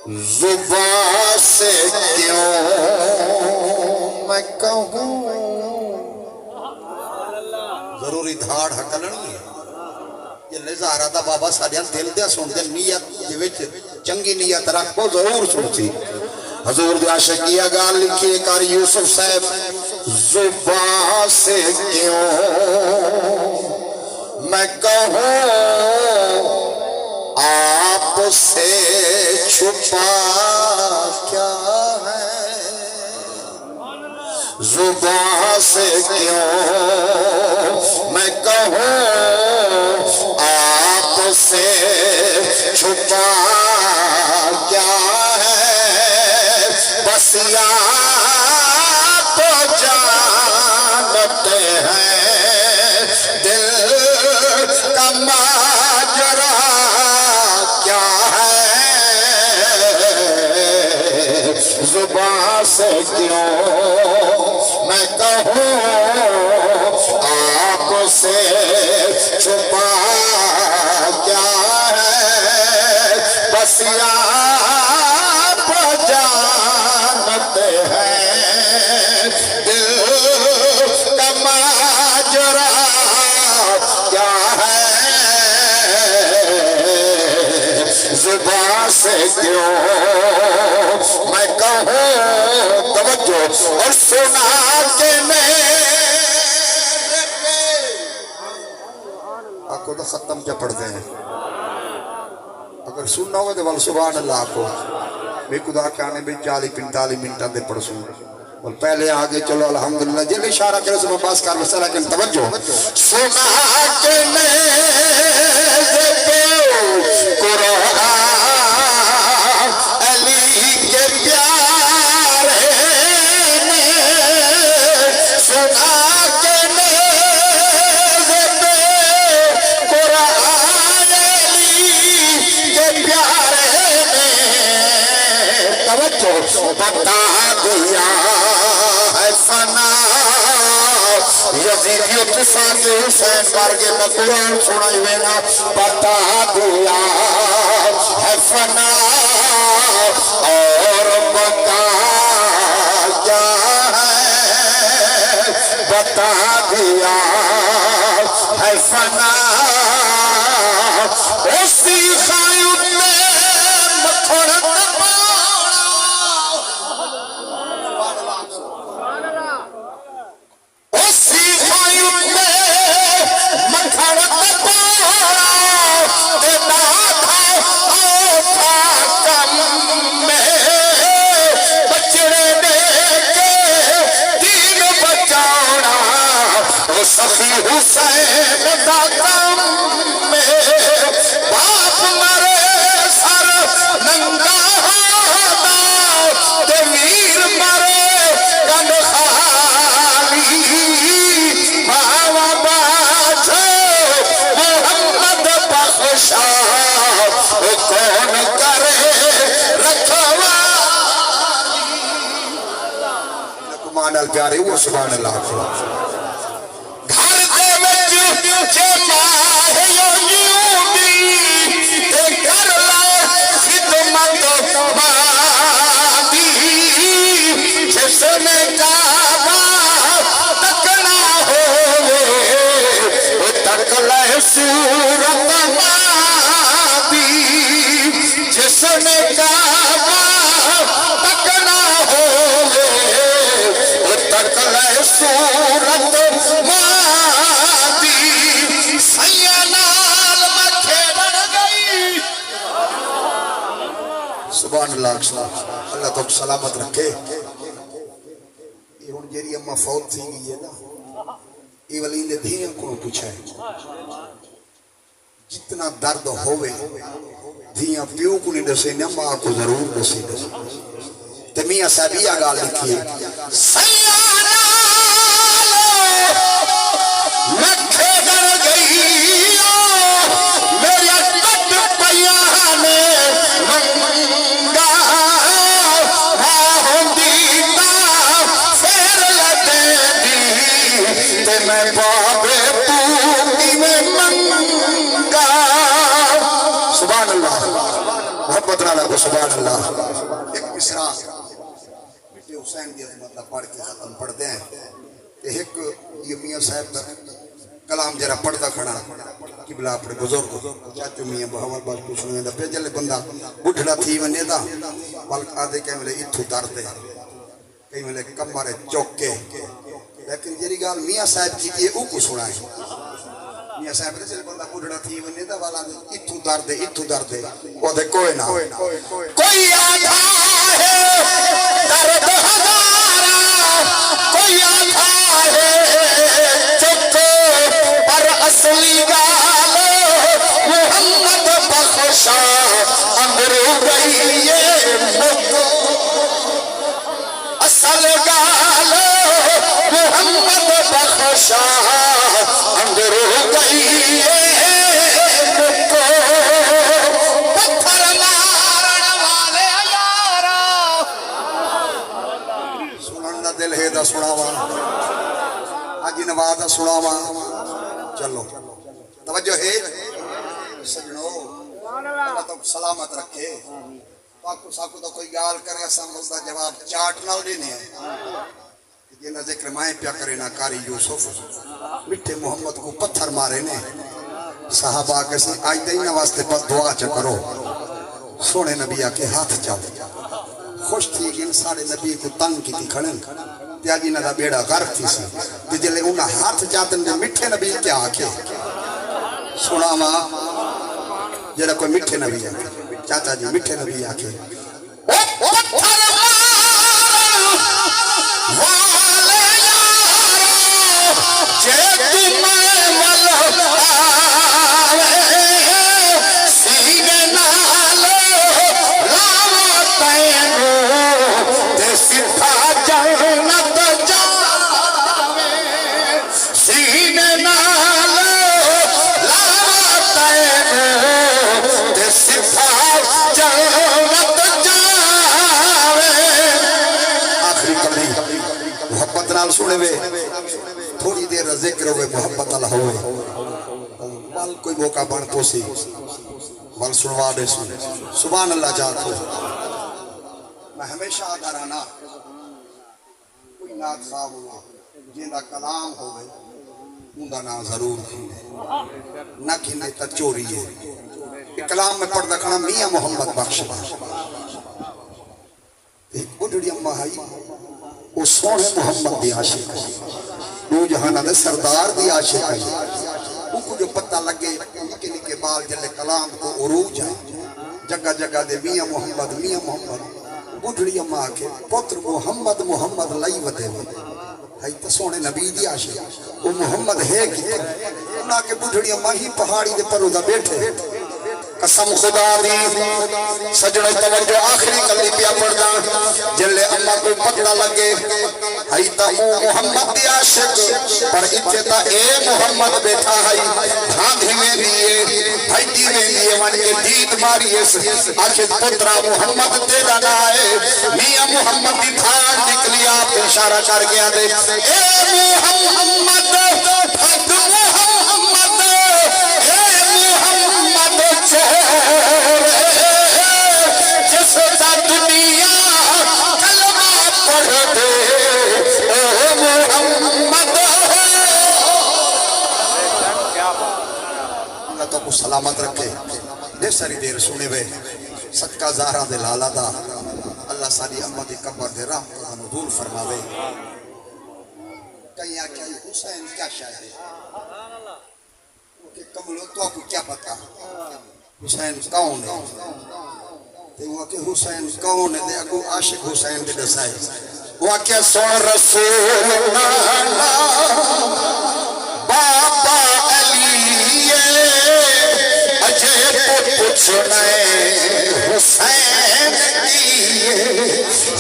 जुबां से क्यों मैं कहूँ, जरूरी धाड़ हकलनी है। ये नज़ारा दा बाबा साढ़े दिल दे सुनते नीयत दे विच चंगी नीयत रखो जरूर सुनती। हजूर दी आशिकिया गाल लिखी कारी यूसुफ साहब, जुबां से क्यों मैं कहूँ आपसे छुपा क्या है, जुबां से क्यों मैं कहूँ आपसे छुपा क्या है, बस आप जानते हैं दिल का माजरा क्या है, जुबां से क्यों मैं कहूँ आपसे छुपा क्या है, बस आप जानते हैं दिल का माजरा क्या है, जुबां से क्यों मैं कहूँ तवज्जो और सुना के आपको तो खत्म क्या पढ़ते हैं, अगर सुनना होगा तो वाल सुभान अल्लाह को मैं खुदा के आने में 40-45 मिनट दे पढ़सूं और पहले आगे चलो अल्हम्दुलिल्लाह जल्दी इशारा करे सब पास कर मसला के तवज्जो सुना के कुरान अली के प्यारे ने सुना के कुरान अली के प्यारे ने तवज्जो बता दिया है फना यजीदियत साथ हुसैन वर्गे में कुरान सुनाई वेना बता दिया है फना और बता क्या है, बता दिया है फना उसी खायुत में मखोड़त सफी हुसैन दा कम में बाप मरे सर नंगा होदा ते वीर मरे गंड खाली मावा बाछो मोहम्मद बख्शा कौन करे रखवाली कुमान अल प्यारे वो सुभान अल्लाह सूरत मादी जिसने काबा तकना हो तक ले सूरत मादी सैयनाल मखे बन गई सुभान अल्लाह अल्लाह तो सलामत रखे। ये हुन जेरी अम्मा फौत थी गई है ना ये वाली ने धीरे को पूछा है जितना दर्द होवे धिया प्यो को नहीं दसे ना मां को जरूर दसे ते मियां साहबिया गाल लिखी है मक्खे डर गई मेरे कट पिया ने मंगा होंदी ता फेर लदे दी ते मैं बाबे पूरी में मंगा सुभान अल्लाह मोहब्बत नाल को सुभान अल्लाह। एक मिसरा बेटे हुसैन दी अजमत पढ़ के खत्म पढ़ते हैं ते एक ये मियां साहब दा कलाम जरा पढ़दा खड़ा किबला अपने बुजुर्ग चाचू मियां बहावल बात पूछने दा पे जले बंदा बुढ़ड़ा थी वने दा बल्क आदे के वेले इथु दर्द है कई वेले कमर चौके लेकिन जेरी गाल मियां साहब की ये ऊ को सुना है मियां साहब ने जले बंदा बुढ़ड़ा थी वने दा वाला इथु दर्द ओ दे कोई ना कोई आता है दर्द हजारा कोई आता है चुप पर असली गाल मोहम्मद बख्शा अंदर गई ये असल गाल मोहम्मद बख्शा अंदर गई ये पत्थर मारन वाले यारा सुनन दिल है दा सुनावा आज नवाज दा सुनावा चलो तवज्जो है सजनो अल्लाह तो सलामत रखे पाकू साकू तो कोई गाल करे असा उसका जवाब चाट नाल देने है जिन्ना जिक्र मैं प्या करे ना कारी यूसुफ मिठे मोहम्मद को पत्थर मारे ने साहबा के से आज दे ना वास्ते बस दुआ च करो सोने नबी आके हाथ चाओ खुश थी कि सारे नबी को तंग की खड़न त्यागी ना दा बेड़ा गर्क थी सी ते जले उना हाथ जातन दे मिठे नबी क्या आके सुना मां जरा कोई मिठे नबी आके चाचा जी मिठे नबी आके वाले यारो जे तुम्हें मलवावे सीने नाल लावा तैनू ते सिद्धा जन्नत जावे सीने नाल लावा तैनू ते सिद्धा जन्नत जावे। आखिरी कली मोहब्बत नाल सुने वे थोड़ी देर जिक्र होवे मोहब्बत अल्लाह होवे बल कोई मौका बन पोसी बल सुनवा दे सुभान अल्लाह जाको मैं हमेशा आदा रहना कोई नात साहब हुआ जिंदा कलाम होवे उनका नाम जरूर ना कि नहीं तो चोरी है कलाम में पढ़ दखना मियां मोहम्मद बख्श एक बुढ़ड़ी अम्मा है वो सोने मोहम्मद दी आशिक दो जहाना दे सरदार दी आशिक है उनको जो पता लगे निके निके बाल जले कलाम को उरूज है जगह जगह दे मियां मोहम्मद बुढ़ड़ी अम्मा के पुत्र मोहम्मद मोहम्मद लाई वदे है तो सोने नबी दी आशिक वो मोहम्मद है कि ना के बुढ़ड़ी अम्मा ही पहाड़ी दे पर उदा बैठे कसम खुदा दी सजनो तवज्जो आखिरी कली पिया पढ़दा जल्ले अल्लाह को पता लगे हई ता मोहम्मद दी आशिक पर इथे ता ए मोहम्मद बैठा है धांधी में दिए भईदी में दिए मन के दीत मारी आखिर पुत्रा मोहम्मद तेरा ना है मियां मोहम्मद दी धार निकली आप इशारा कर गया दे ए मोहम्मद जिसका दुनिया कलमा पढ़ दे ओ मोहम्मद अल्लाह तो को सलामत रखे दे सारी देर सुने वे सदका ज़हरा दे लाला दा अल्लाह सारी अम्मा दी कब्र दे राह को दूर फरमावे कहीं आके हुसैन क्या शायद है कि कमलो तो आपको क्या पता हुसैन कौन है ते वो के हुसैन कौन है दे अगो आशिक हुसैन दे दसाए वो क्या सुन रसूल नाना बाबा अली अजय को पूछना हुसैन की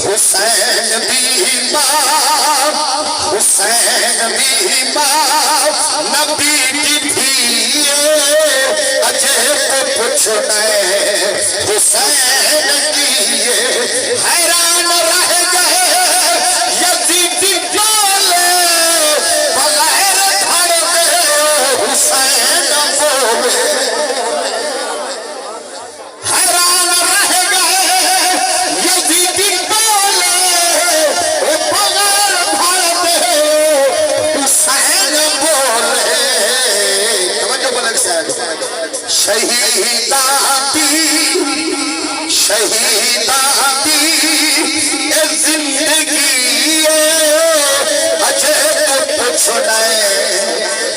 हुसैन भी नबी की अजय को पूछना हुसैन की हैरान रह गए यजीदी बोले बगैर धड़ दे हुसैन बोले हैरान रह शहीदाती शहीदाती ए जिंदगी अजय कुछ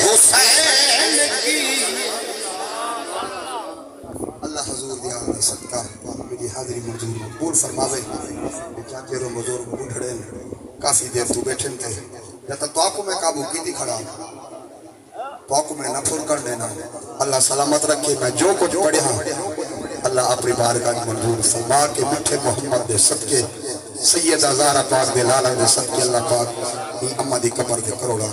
हुसैन की। अल्लाह हुजूर दी आमद सदका मेरी हाजिरी मंजूर मकबूल फरमावे। चाचे रो मजूर बुढ़ड़े काफी देर तू बैठे थे जब तक तो मैं काबू की थी खड़ा तो मैं नफर कर देना। अल्लाह सलामत रखे। मैं जो कुछ पढ़ा अल्लाह अपनी बारगाह मंजूर फरमा के मिठे मोहम्मद दे सदके सैयद ज़हरा पाक दे लाला दे सदके अल्लाह पाक अम्मा दी कब्र दे करोड़ा